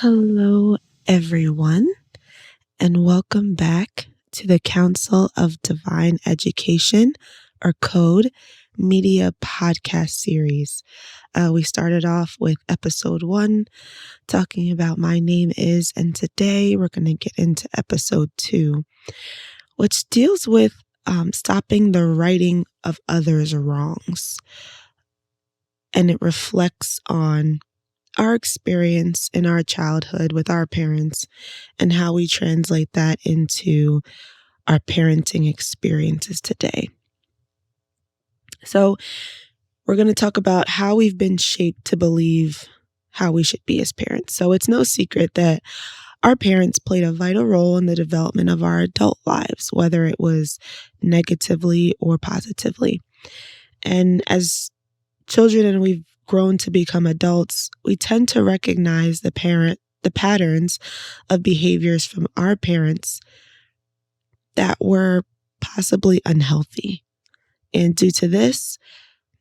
Hello, everyone, and welcome back to the Council of Divine Education, or C.O.D.E Media Podcast series. We started off with episode 1, talking about My Name Is, and today we're going to get into episode 2, which deals with stopping the righting of others' wrongs. And it reflects on our experience in our childhood with our parents and how we translate that into our parenting experiences today. So we're going to talk about how we've been shaped to believe how we should be as parents. So it's no secret that our parents played a vital role in the development of our adult lives, whether it was negatively or positively. And as children and we've grown to become adults, we tend to recognize the patterns of behaviors from our parents that were possibly unhealthy. And due to this,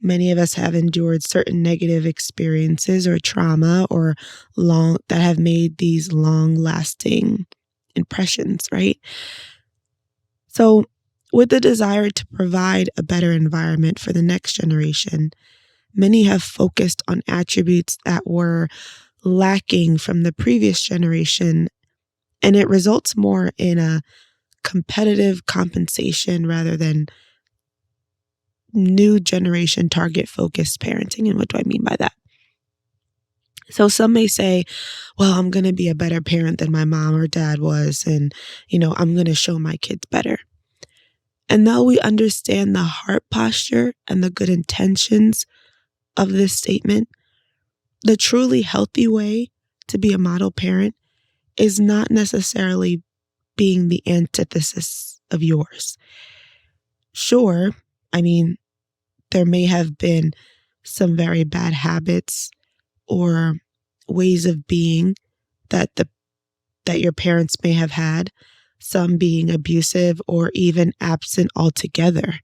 many of us have endured certain negative experiences or trauma that have made these long-lasting impressions, right? So with the desire to provide a better environment for the next generation, many have focused on attributes that were lacking from the previous generation, and it results more in a competitive compensation rather than new generation target focused parenting. And what do I mean by that? So some may say, well, I'm going to be a better parent than my mom or dad was, and, I'm going to show my kids better. And though we understand the heart posture and the good intentions of this statement, the truly healthy way to be a model parent is not necessarily being the antithesis of yours. Sure, there may have been some very bad habits or ways of being that your parents may have had, some being abusive or even absent altogether.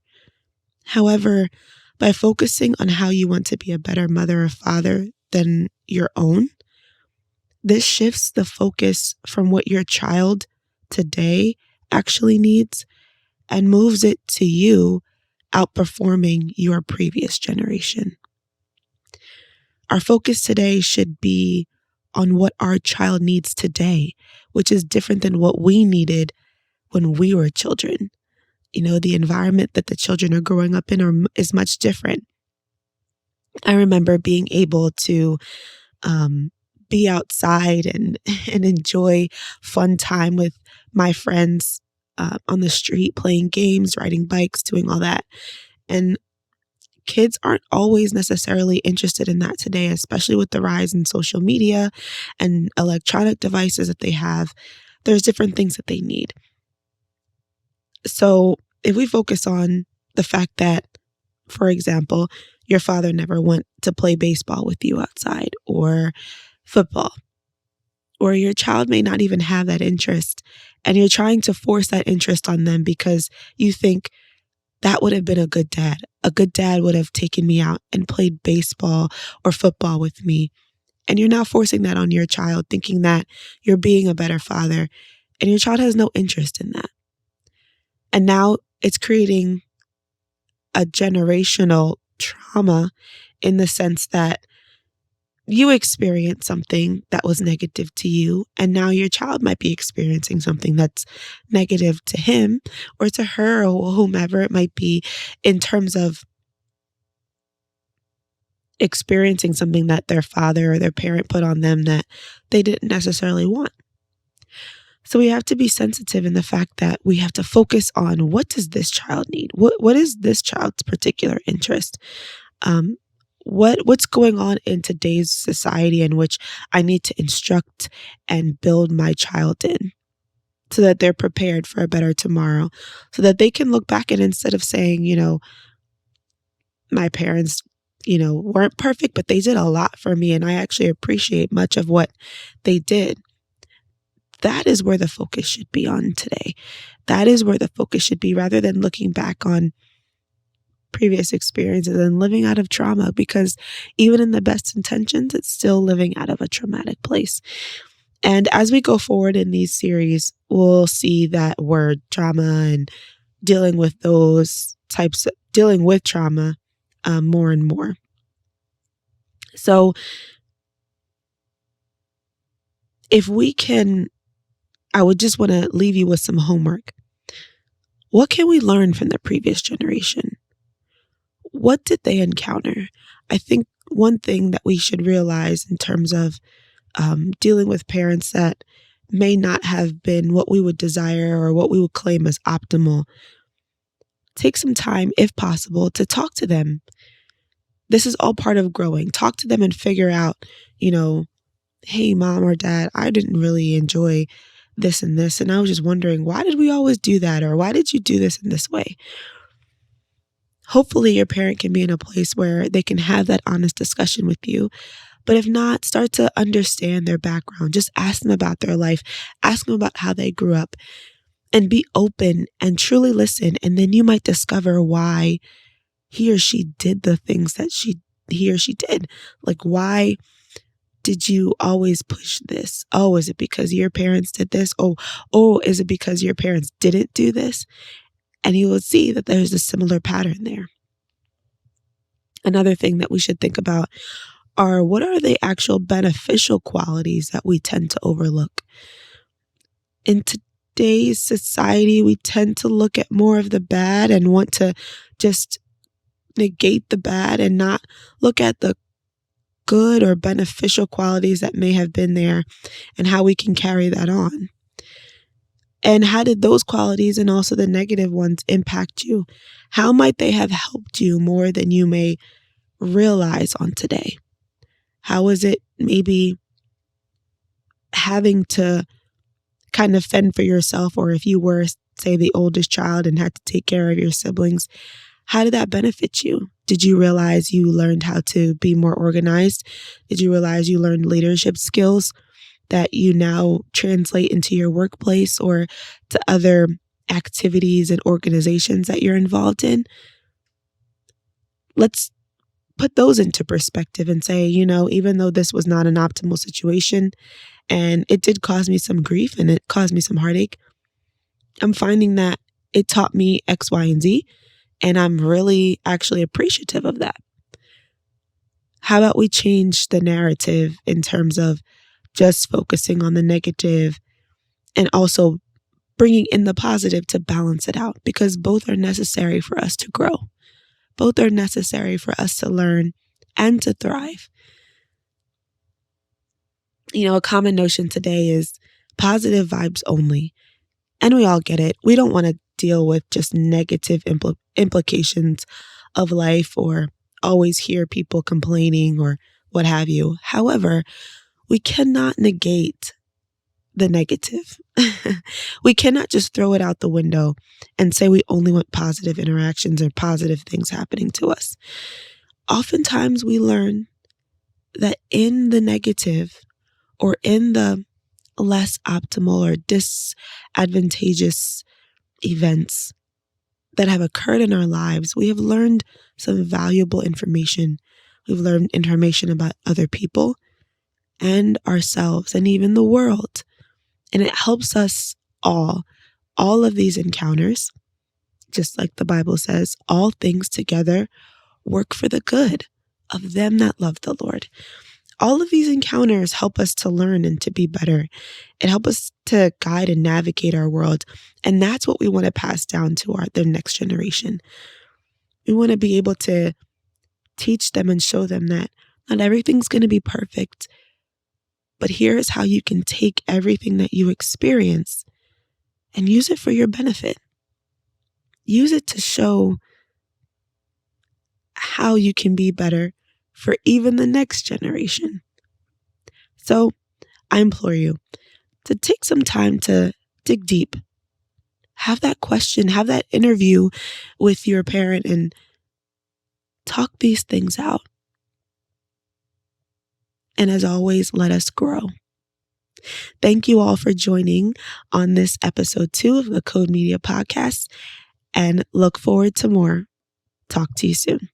However, by focusing on how you want to be a better mother or father than your own, this shifts the focus from what your child today actually needs and moves it to you outperforming your previous generation. Our focus today should be on what our child needs today, which is different than what we needed when we were children. The environment that the children are growing up in is much different. I remember being able to be outside and enjoy fun time with my friends on the street, playing games, riding bikes, doing all that. And kids aren't always necessarily interested in that today, especially with the rise in social media and electronic devices that they have. There's different things that they need. So if we focus on the fact that, for example, your father never went to play baseball with you outside or football, or your child may not even have that interest, and you're trying to force that interest on them because you think that would have been a good dad. A good dad would have taken me out and played baseball or football with me. And you're now forcing that on your child, thinking that you're being a better father, and your child has no interest in that. And now it's creating a generational trauma in the sense that you experienced something that was negative to you, and now your child might be experiencing something that's negative to him or to her or whomever it might be, in terms of experiencing something that their father or their parent put on them that they didn't necessarily want. So we have to be sensitive in the fact that we have to focus on, what does this child need? What is this child's particular interest? What's going on in today's society in which I need to instruct and build my child in, so that they're prepared for a better tomorrow, so that they can look back and instead of saying, my parents, weren't perfect, but they did a lot for me and I actually appreciate much of what they did. That is where the focus should be on today. That is where the focus should be, rather than looking back on previous experiences and living out of trauma, because even in the best intentions, it's still living out of a traumatic place. And as we go forward in these series, we'll see that word trauma and dealing with dealing with trauma more and more. So if we can, I would just want to leave you with some homework. What can we learn from the previous generation? What did they encounter? I think one thing that we should realize in terms of dealing with parents that may not have been what we would desire or what we would claim as optimal, take some time, if possible, to talk to them. This is all part of growing. Talk to them and figure out, hey, mom or dad, I didn't really enjoy this and this. And I was just wondering, why did we always do that? Or why did you do this in this way? Hopefully your parent can be in a place where they can have that honest discussion with you. But if not, start to understand their background. Just ask them about their life. Ask them about how they grew up. And be open and truly listen. And then you might discover why he or she did the things that he or she did. Like, why did you always push this? Oh, is it because your parents did this? Oh, is it because your parents didn't do this? And you will see that there's a similar pattern there. Another thing that we should think about are, what are the actual beneficial qualities that we tend to overlook? In today's society, we tend to look at more of the bad and want to just negate the bad and not look at the good or beneficial qualities that may have been there and how we can carry that on. And how did those qualities and also the negative ones impact you? How might they have helped you more than you may realize on today? How is it maybe having to kind of fend for yourself, or if you were, say, the oldest child and had to take care of your siblings, how did that benefit you? Did you realize you learned how to be more organized? Did you realize you learned leadership skills that you now translate into your workplace or to other activities and organizations that you're involved in? Let's put those into perspective and say, even though this was not an optimal situation and it did cause me some grief and it caused me some heartache, I'm finding that it taught me X, Y, and Z, and I'm really actually appreciative of that. How about we change the narrative in terms of just focusing on the negative and also bringing in the positive to balance it out, because both are necessary for us to grow. Both are necessary for us to learn and to thrive. A common notion today is positive vibes only. And we all get it. We don't want to deal with just negative implications of life or always hear people complaining or what have you. However, we cannot negate the negative. We cannot just throw it out the window and say we only want positive interactions or positive things happening to us. Oftentimes we learn that in the negative or in the less optimal or disadvantageous events that have occurred in our lives, we have learned some valuable information. We've learned information about other people and ourselves and even the world. And it helps us all of these encounters, just like the Bible says, all things together work for the good of them that love the Lord. All of these encounters help us to learn and to be better. It helps us to guide and navigate our world. And that's what we want to pass down to the next generation. We want to be able to teach them and show them that not everything's going to be perfect, but here's how you can take everything that you experience and use it for your benefit. Use it to show how you can be better for even the next generation. So I implore you to take some time to dig deep. Have that question, have that interview with your parent and talk these things out. And as always, let us grow. Thank you all for joining on this episode 2 of the C.O.D.E Podcast, and look forward to more. Talk to you soon.